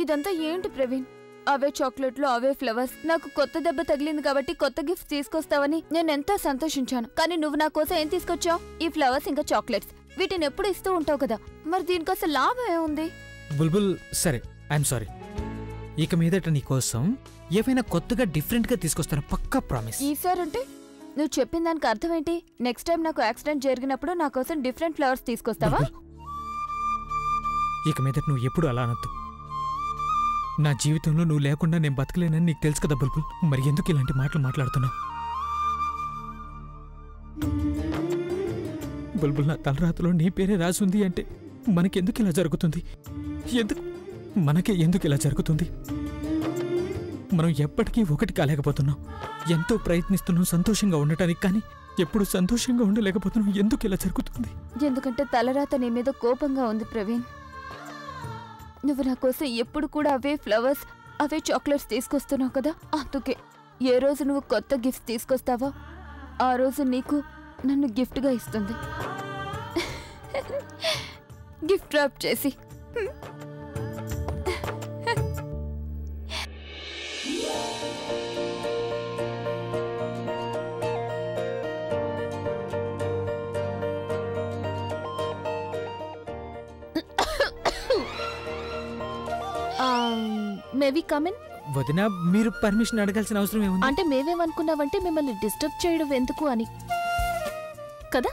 ఇదంతా ఏంటి ప్రవీణ్? అవే చాక్లెట్లు, అవే ఫ్లవర్స్. నాకు కొత్త దెబ్బ తగిలింది కాబట్టి కొత్త గిఫ్ట్ తీసుకొస్తావని నేను ఎంతో సంతోషించాను. కానీ నువ్వు నా కోసం ఏం తీసుకొచ్చావు? ఈ ఫ్లవర్స్ ఇంకా చాక్లెట్స్. వీటిని ఎప్పుడు ఇస్తూ ఉంటావు కదా, మరి దీనికోసం లాభం ఏముంది? బుల్బుల్, సరే, ఐఎమ్ సారీ. ఇక మీదట నీకోసం ఏవైనా కొత్తగా డిఫరెంట్ గా తీసుకొస్తాను, పక్కా ప్రామిస్. ఈసారి అంటే నువ్వు చెప్పిన దానికి అర్థం ఏంటి? నెక్స్ట్ టైం నాకు యాక్సిడెంట్ జరిగినప్పుడు నా కోసం డిఫరెంట్ ఫ్లవర్స్ తీసుకొస్తావా? ఇక మీదట నువ్వు ఎప్పుడు అలా అనొద్దు. నా జీవితంలో నువ్వు లేకుండా నేను బతకలేనని నీకు తెలుసు కదా బుల్బుల్. మరి ఎందుకు ఇలాంటి మాటలు మాట్లాడుతున్నావు? బుల్బుల్, నా తలరాతలో నీ పేరే రాసుంది అంటే మనకెందుకు ఇలా జరుగుతుంది? ఎందుకు ఇలా జరుగుతుంది? మనం ఎప్పటికీ ఒకటి కాలేకపోతున్నాం. ఎంతో ప్రయత్నిస్తున్నాం సంతోషంగా ఉండటానికి, కానీ ఎప్పుడు సంతోషంగా ఉండలేకపోతున్నాం. ఎందుకు ఇలా జరుగుతుంది? ఎందుకంటే తలరాత నీ మీద కోపంగా ఉంది ప్రవీణ్. నువ్వు నా కోసం ఎప్పుడు కూడా అవే ఫ్లవర్స్, అవే చాక్లెట్స్ తీసుకొస్తున్నావు కదా, అందుకే ఏ రోజు నువ్వు కొత్త గిఫ్ట్ తీసుకొస్తావో ఆ రోజు నీకు నన్ను గిఫ్ట్గా ఇస్తుంది. గిఫ్ట్ ర్యాప్ చేసి. మేవి కమిన్. వదినా, మీరు పర్మిషన్ అడగాల్సిన అవసరం ఏముంది? అంటే మేమేమనుకున్నావంటే మిమ్మల్ని డిస్టర్బ్ చేయడం ఎందుకు అని కదా.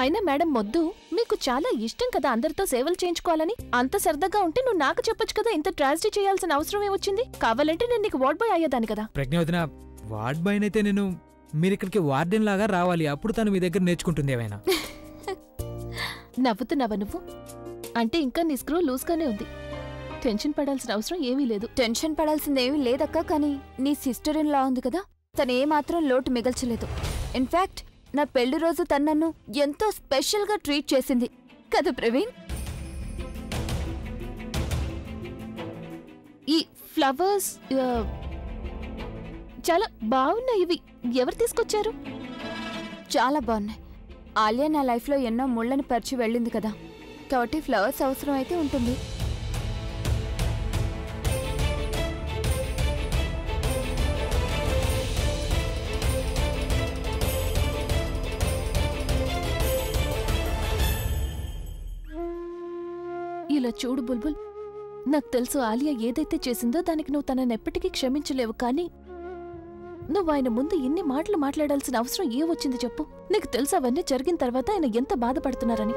అయినా మేడం మొద్దు, మీకు చాలా ఇష్టం కదా అందరితో సేవలు చేయించుకోవాలని. అంత సరదాగా ఉంటే నువ్వు నాకు చెప్పొచ్చు కదా, ఇంత ట్రాజడీ చేయాల్సిన అవసరం ఏమొచ్చింది? కావాలంటే నేను నీకు వార్డ్ బాయ్ అయ్యేదాన్ని కదా. ప్రజ్ఞ వదినా, వార్డ్ బాయ్ అయితే నేను మీరిక్కడికి వార్డెన్ లాగా రావాలి, అప్పుడు తను మీ దగ్గర నేర్చుకుంటుంది ఏమైనా. నవ్వుతున్నావా నువ్వు? అంటే ఇంకా నీ స్క్రూ లూజ్గానే ఉంది. టెన్షన్ పడాల్సిన అవసరం ఏమీ లేదు. టెన్షన్ పడాల్సిందేమీ లేదక్క, కానీ నీ సిస్టర్ ఇన్ లా ఉంది కదా, తను ఏమాత్రం లోటు మిగల్చలేదు. ఇన్ఫాక్ట్ నా పెళ్లి రోజు తను నన్ను ఎంతో స్పెషల్గా ట్రీట్ చేసింది కదా ప్రవీణ్. ఈ ఫ్లవర్స్ చాలా బాగున్నాయి. ఇవి ఎవరు తీసుకొచ్చారు? చాలా బాగున్నాయి. ఆలియా నా లైఫ్లో ఎన్నో ముళ్ళని పరిచి వెళ్ళింది కదా, కాబట్టి ఫ్లవర్స్ అవసరం అయితే ఉంటుంది. ఇలా చూడు బుల్బుల్, నాకు తెలుసు ఆలియా ఏదైతే చేసిందో దానికి నువ్వు తనని ఎప్పటికీ క్షమించలేవు, కానీ నువ్వు ఆయన ముందు ఇన్ని మాటలు మాట్లాడాల్సిన అవసరం ఏమొచ్చింది చెప్పు? నీకు తెలుసు అవన్నీ జరిగిన తర్వాత ఆయన ఎంత బాధపడుతున్నారని.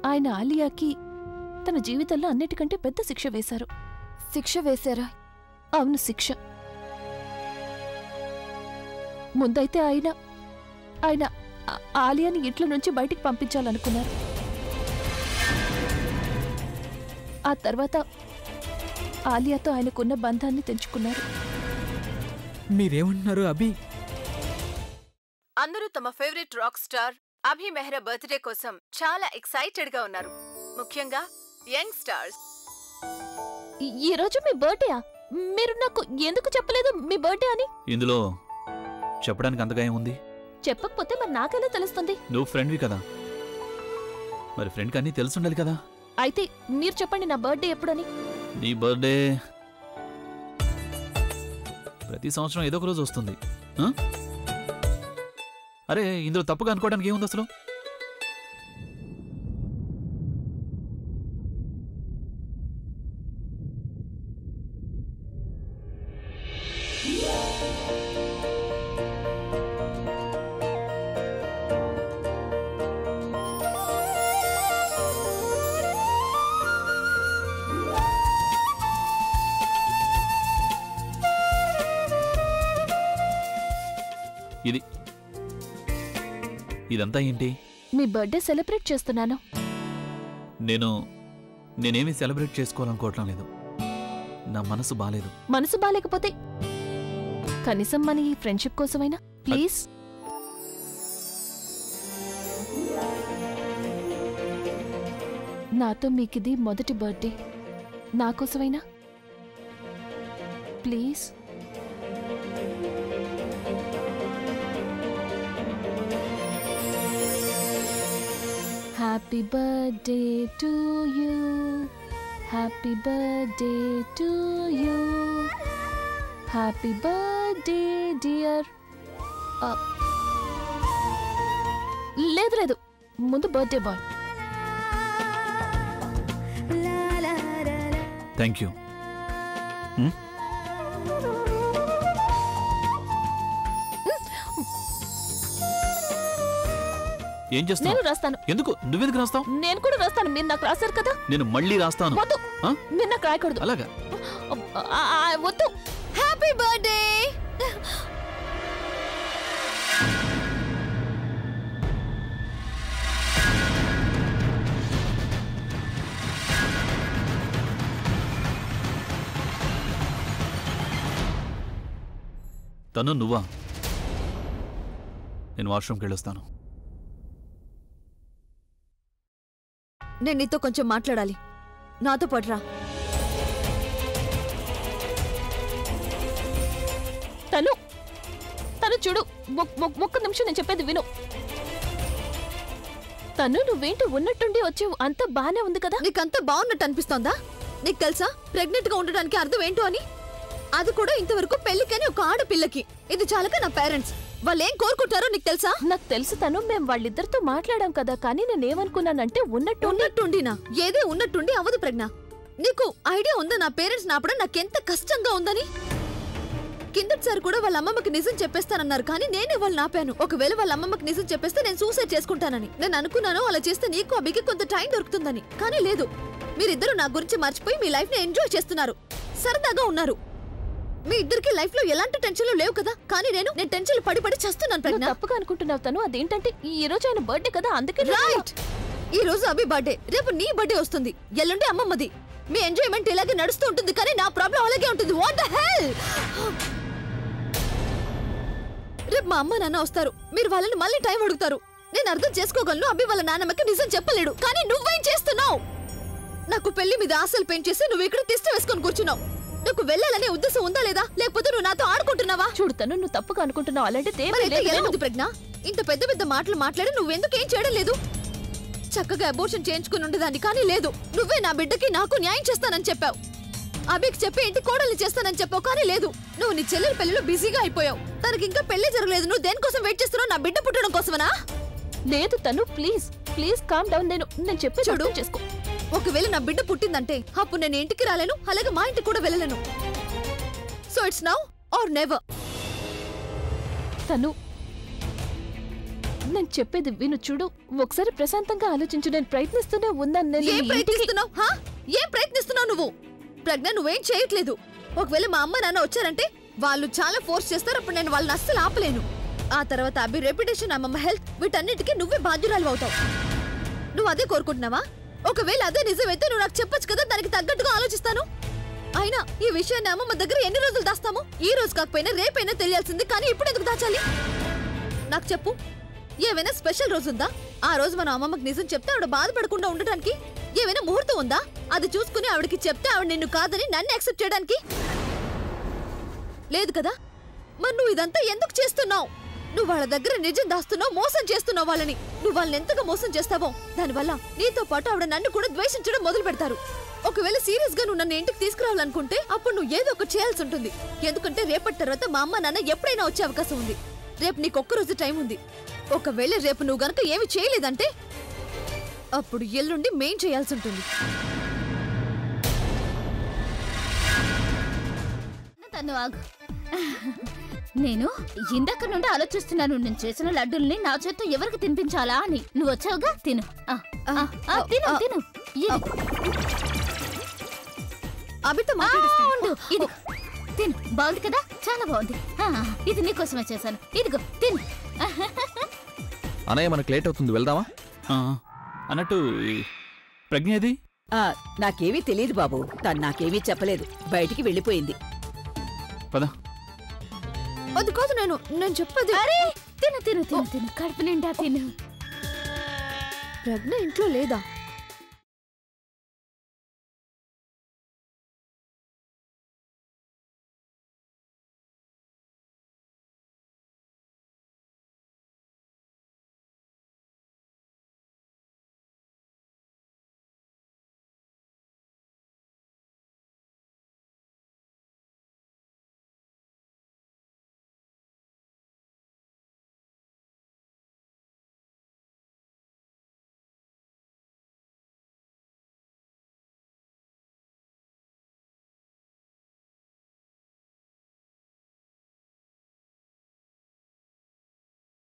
ఆయన ఆలియాకి తన జీవితంలో అన్నిటికంటే పెద్ద శిక్ష వేశారు. శిక్ష వేశారా? అవును, శిక్ష. ముందైతే ఆయన ఆలియాని ఇంట్లో నుంచి బయటికి పంపించాలనుకున్నారు. ఆ తర్వాత ఆలియాతో ఆయనకున్న బంధాన్ని తెంచుకున్నారు. మీరేమంటున్నారు అభి? అందరూ తమ ఫేవరెట్ రాక్ స్టార్ అభి మెహ్రా బర్త్డే కోసం చాలా ఎక్సైటెడ్ గా ఉన్నారు, ముఖ్యంగా యంగ్ స్టార్స్. ఈ రోజు మీ బర్త్డేయా? మీరు నాకు ఎందుకు చెప్పలేదు మీ బర్త్డే అని? ఇందులో చెప్పడానికి అంతగా ఏముంది? చెప్పకపోతే మరి నాకెలా తెలుస్తుంది? నువ్వు ఫ్రెండ్వి కదా, మరి ఫ్రెండ్ కన్నీ తెలుసుండాలి కదా. అయితే మీరు చెప్పండి, నా బర్త్డే ఎప్పుడని? నీ బర్త్డే ప్రతి సంవత్సరం ఏదో ఒక రోజు వస్తుంది. అరే, ఇందులో తప్పుగా అనుకోవడానికి ఏముంది అసలు? ఇదంతా ఏంటి? మీ బర్త్డే సెలబ్రేట్ చేస్తున్నాను. నేనేమీ సెలబ్రేట్ చేసుకోవాలనుకోవటం లేదు. నా మనసు బాలేదు. మనసు బాలేకపోతే కనీసం మన ఈ ఫ్రెండ్షిప్ కోసమైనా ప్లీజ్. నాతో మీకిది మొదటి బర్త్డే, నా కోసమైనా please. Happy birthday to you, happy birthday to you, happy birthday dear. లేదు లేదు, ముందు బర్త్డే బాయ్. Thank you. ఏం చేస్తావు? నేను రాస్తాను. ఎందుకు? నువ్వెందుకు రాస్తావు? నేను కూడా రాస్తాను. మీరు నాకు రాశారు కదా. నేను మళ్ళీ రాస్తాను. వద్దు, మీరు నాకు రాయకూడదు. అలాగా? వద్దు. Happy birthday. తను నువ్వా? నేను వాష్రూమ్కి వెళ్ళొస్తాను. నేను నీతో కొంచెం మాట్లాడాలి. నాతో పడరా. తను చూడు, ఒక్క నిమిషం నేను చెప్పేది విను. తను నువ్వేంటి ఉన్నట్టుండి వచ్చావు, అంత బానే ఉంది కదా. నీకంతా బాగున్నట్టు అనిపిస్తోందా? నీకు తెలుసా ప్రెగ్నెంట్ గా ఉండడానికి అర్థం ఏంటో అని? అది కూడా ఇంతవరకు పెళ్లికని ఒక ఆడపిల్లకి. ఇది చాలక నా పేరెంట్స్ వాళ్ళేం కోరుకుంటారో నీకు తెలుసా? నాకు తెలుసు తను, మేం వాళ్ళిద్దరితో మాట్లాడాం కదా. కానీ నేనేమనుకున్నానంటే ఉన్నట్టుండినా ఏదే ఉన్నట్టుండి అవదు ప్రజ్ఞ. నీకు ఐడియా ఉందా నా పేరెంట్స్ నాపడం నాకెంత కష్టంగా ఉందని? కిందటిసారి కూడా వాళ్ళ అమ్మమ్మకి నిజం చెప్పేస్తానన్నారు, కానీ నేనే వాళ్ళు ఆపాను. ఒకవేళ వాళ్ళ అమ్మమ్మకి నిజం చెప్పేస్తే నేను సూసైడ్ చేసుకుంటానని. నేను అనుకున్నాను అలా చేస్తే నీకు అభికి కొంత టైం దొరుకుతుందని. కానీ లేదు, మీరిద్దరు నా గురించి మర్చిపోయి మీ లైఫ్ ని ఎంజాయ్ చేస్తున్నారు, సరదాగా ఉన్నారు. మీ ఇద్దరికి లైఫ్ లో ఎలాంటి టెన్షన్లు లేవు కదా. కానీ నేను టెన్షన్ పడి పడి చేస్తున్నాను ప్రజ్ఞ. తప్పుగా అనుకుంటున్నావు తను. అదేంటంటే ఈ రోజు ఆయన బర్త్డే కదా, అందుకే. రైట్, ఈ రోజు అభి బర్త్డే, రేపు నీ బర్త్డే వస్తుంది, ఎల్లుండి అమ్మమ్మది. మీ ఎంజాయ్మెంట్ ఇలాగే నడుస్తూ ఉంటుంది, కానీ నా ప్రాబ్లం అలాగే ఉంటుంది. What the hell! రేపు మా అమ్మ నాన్న వస్తారు, మీరు వాళ్ళని మళ్ళీ టైం అడుగుతారు. నేను అర్థం చేసుకోగలను, అభి వాళ్ళ నాన్నమ్మకి నిజం చెప్పలేడు. కానీ నువ్వేం చేస్తున్నావు? నాకు పెళ్లి మీద ఆశలు పెంచేసి నువ్వు ఇక్కడ తిష్ట వేసుకొని కూర్చున్నావు. నాకు వెళ్ళాలనే ఉద్దేశం ఉందా లేదా, లేకపోతే నువ్వు నాతో ఆడుకుంటున్నావా? చూడుతాను, నువ్వు తప్పుగా అనుకుంటున్నావు. అలాంటి ఎలా ఉంది ప్రజ్ఞ? ఇంత పెద్ద పెద్ద మాటలు మాట్లాడి నువ్వెందుకు ఏం చేయడం లేదు? చక్కగా అబోర్షన్ చేయించుకుని ఉండదాన్ని, కానీ లేదు. నువ్వే నా బిడ్డకి నాకు న్యాయం చేస్తానని చెప్పావు. అభికి చెప్పి ఇంటి కోడల్ని చేస్తానని చెప్పావు, కానీ లేదు. నువ్వు నీ చెల్లెల పెళ్లిలో బిజీగా అయిపోయావు. తనకి ఇంకా పెళ్లి జరగలేదు. నువ్వు దేనికోసం వెయిట్ చేస్తున్నావు? నా బిడ్డ పుట్టడం కోసమనా? లేదు తను, ప్లీజ్ ప్లీజ్ కామ్ డౌన్. నేను చెప్పే చూడు చేసుకో. ఒకవేళ నా బిడ్డ పుట్టిందంటే అప్పుడు నేను ఇంటికి రాలేను, అలాగే మా ఇంటికి కూడా వెళ్ళలేను. So it's now or never. తను, నేను చెప్పేది విను. చూడు, ఒకసారి ప్రశాంతంగా ఆలోచించు. నేను ప్రయత్నిస్తూనే ఉన్నాను. ఏం ప్రయత్నిస్తున్నావు నువ్వు? ప్రజ్ఞ, నువ్వేం చేయట్లేదు. ఒకవేళ మా అమ్మ నాన్న వచ్చారంటే వాళ్ళు చాలా ఫోర్స్ చేస్తారు. అప్పుడు నేను వాళ్ళని అస్సలు ఆపలేను. ఆ తర్వాత అభి రెప్యుటేషన్, అమ్మమ్మ హెల్త్, వీటన్నిటికీ నువ్వే బాధ్యురాలు అవుతావు. నువ్వు అదే కోరుకుంటున్నావా? ఒకవేళ అదే నిజమైతే నువ్వు నాకు చెప్పొచ్చు కదా, దానికి తగ్గట్టుగా ఆలోచిస్తాను. అయినా ఈ విషయాన్ని అమ్మమ్మ దగ్గర ఎన్ని రోజులు దాస్తాము? ఈ రోజు కాకపోయినా రేపైనా తెలియాల్సింది, కానీ ఇప్పుడు ఎందుకు దాచాలి? నాకు చెప్పు, ఏమైనా స్పెషల్ రోజు ఉందా? ఆ రోజు మనం అమ్మమ్మకి నిజం చెప్తే ఆవిడ బాధపడకుండా ఉండటానికి ఏమైనా ముహూర్తం ఉందా? అది చూసుకుని ఆవిడకి చెప్తే ఆవిడ నిన్ను కాదని నన్ను యాక్సెప్ట్ చేయడానికి లేదు కదా. మరి నువ్వు ఇదంతా ఎందుకు చేస్తున్నావు? నువ్వు వాళ్ళ దగ్గర నిజం దాస్తున్నావు, మోసం చేస్తున్నావు వాళ్ళని. నువ్వు వాళ్ళని ఎంతగా మోసం చేస్తావో దానివల్ల నీతో పాటు ఆవిడ నన్ను కూడా ద్వేషించడం మొదలు పెడతారు. ఒకవేళ సీరియస్ గా నువ్వు నన్ను ఇంటికి తీసుకురావాలనుకుంటే అప్పుడు నువ్వు ఏదో ఒకటి చేయాల్సి ఉంటుంది. ఎందుకంటే రేపటి తర్వాత మా అమ్మ నాన్న ఎప్పుడైనా వచ్చే అవకాశం ఉంది. రేపు నీకు ఒక్కరోజు టైం ఉంది. ఒకవేళ రేపు నువ్వు గనక ఏమి చేయలేదంటే అప్పుడు ఎల్లుండి మేం చేయాల్సి ఉంటుంది. నేను ఇందాక నుండి ఆలోచిస్తున్నాను, నేను చేసిన లడ్డూల్ని నా చేత్తో ఎవరికి తినిపించాలా అని. నువ్వు వచ్చావుగా, తిను. తిను తిను. అభితో ఉండు, ఇది తిను. బాగుంది కదా, చాలా బాగుంది. ఇది నీకోసమే చేశాను, ఇదిగో తిను. అన్నయ్య, మనకు లేట్ అవుతుంది, వెళ్దామా? అన్నట్టు ప్రజ్ఞది నాకేమీ తెలియదు బాబు. తను నాకేమీ చెప్పలేదు, బయటికి వెళ్ళిపోయింది. పదా. అది కాదు, నేను చెప్పేది. అరే తిను తిను తిను తిను, కడుపు నిండా తిను. ప్రజ్ఞ ఇంట్లో లేదా?